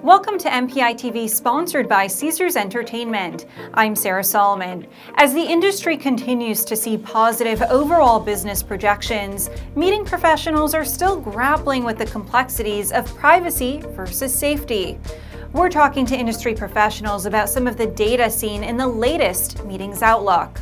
Welcome to MPItv, sponsored by Caesars Entertainment. I'm Sarah Solomon. As the industry continues to see positive overall business projections, meeting professionals are still grappling with the complexities of privacy versus safety. We're talking to industry professionals about some of the data seen in the latest Meetings Outlook.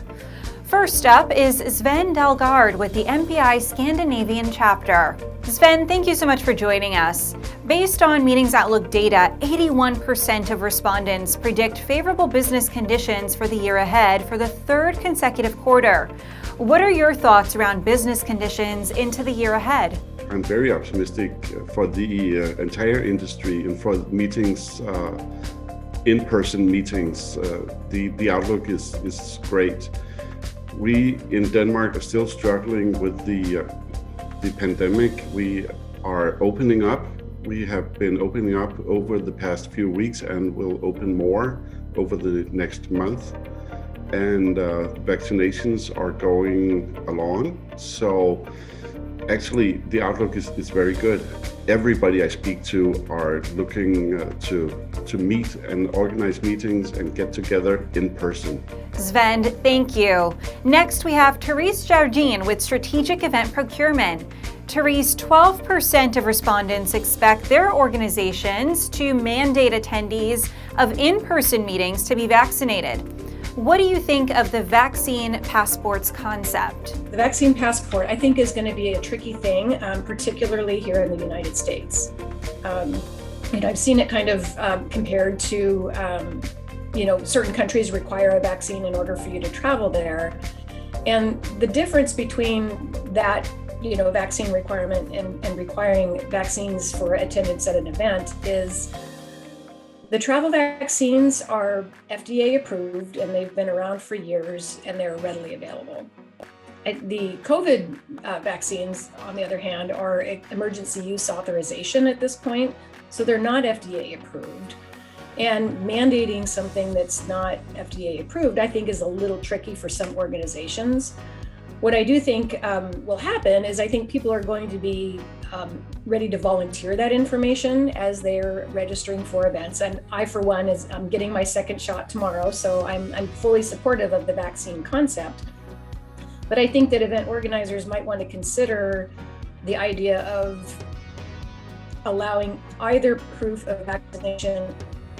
First up is Sven Dalgaard with the MPI Scandinavian chapter. Sven, thank you so much for joining us. Based on Meetings Outlook data, 81% of respondents predict favorable business conditions for the year ahead for the third consecutive quarter. What are your thoughts around business conditions into the year ahead? I'm very optimistic for the entire industry and for meetings, in-person meetings. The outlook is great. We in Denmark are still struggling with the pandemic. We are opening up. We have been opening up over the past few weeks and will open more over the next month. And vaccinations are going along. So actually the outlook is very good. Everybody I speak to are looking to meet and organize meetings and get together in person. Sven, thank you. Next, we have Therese Jardine with Strategic Event Procurement. Therese, 12% of respondents expect their organizations to mandate attendees of in-person meetings to be vaccinated. What do you think of the vaccine passports concept? The vaccine passport, I think, is going to be a tricky thing, particularly here in the United States. I've seen it kind of compared to, certain countries require a vaccine in order for you to travel there. And the difference between that, vaccine requirement and requiring vaccines for attendance at an event is the travel vaccines are FDA approved and they've been around for years and they're readily available. The COVID vaccines, on the other hand, are emergency use authorization at this point, so they're not FDA approved. And mandating something that's not FDA approved, I think, is a little tricky for some organizations. What I do think will happen is I think people are going to be ready to volunteer that information as they're registering for events. And I, for one, I'm getting my second shot tomorrow, so I'm fully supportive of the vaccine concept. But I think that event organizers might want to consider the idea of allowing either proof of vaccination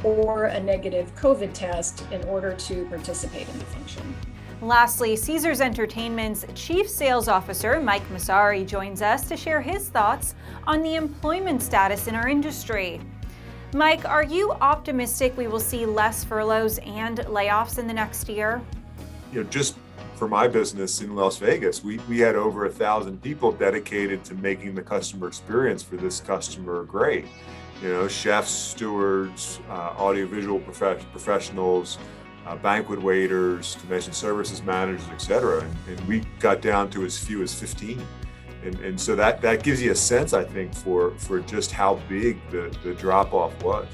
or a negative COVID test in order to participate in the function. Lastly, Caesars Entertainment's Chief Sales Officer, Mike Massari, joins us to share his thoughts on the employment status in our industry. Mike, are you optimistic we will see less furloughs and layoffs in the next year? Just for my business in Las Vegas, we had over 1,000 people dedicated to making the customer experience for this customer great. Chefs, stewards, audiovisual professionals, banquet waiters, convention services managers, etc. And we got down to as few as 15. And so that gives you a sense, I think, for just how big the drop-off was.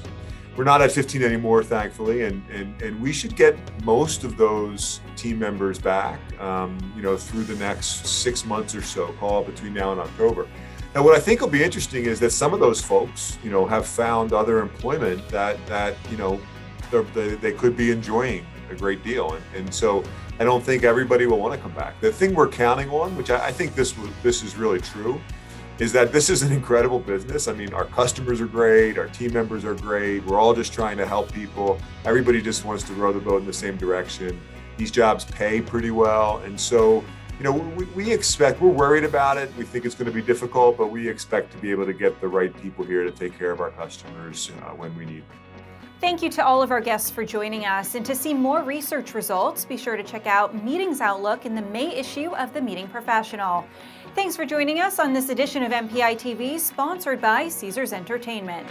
We're not at 15 anymore, thankfully, and we should get most of those team members back, through the next 6 months or so, call it between now and October. Now, what I think will be interesting is that some of those folks, have found other employment that they could be enjoying a great deal. And so I don't think everybody will want to come back. The thing we're counting on, which I think this is really true, is that this is an incredible business. I mean, our customers are great, our team members are great. We're all just trying to help people. Everybody just wants to row the boat in the same direction. These jobs pay pretty well. And so, we're worried about it. We think it's going to be difficult, but we expect to be able to get the right people here to take care of our customers when we need them. Thank you to all of our guests for joining us. And to see more research results, be sure to check out Meetings Outlook in the May issue of The Meeting Professional. Thanks for joining us on this edition of MPItv, sponsored by Caesars Entertainment.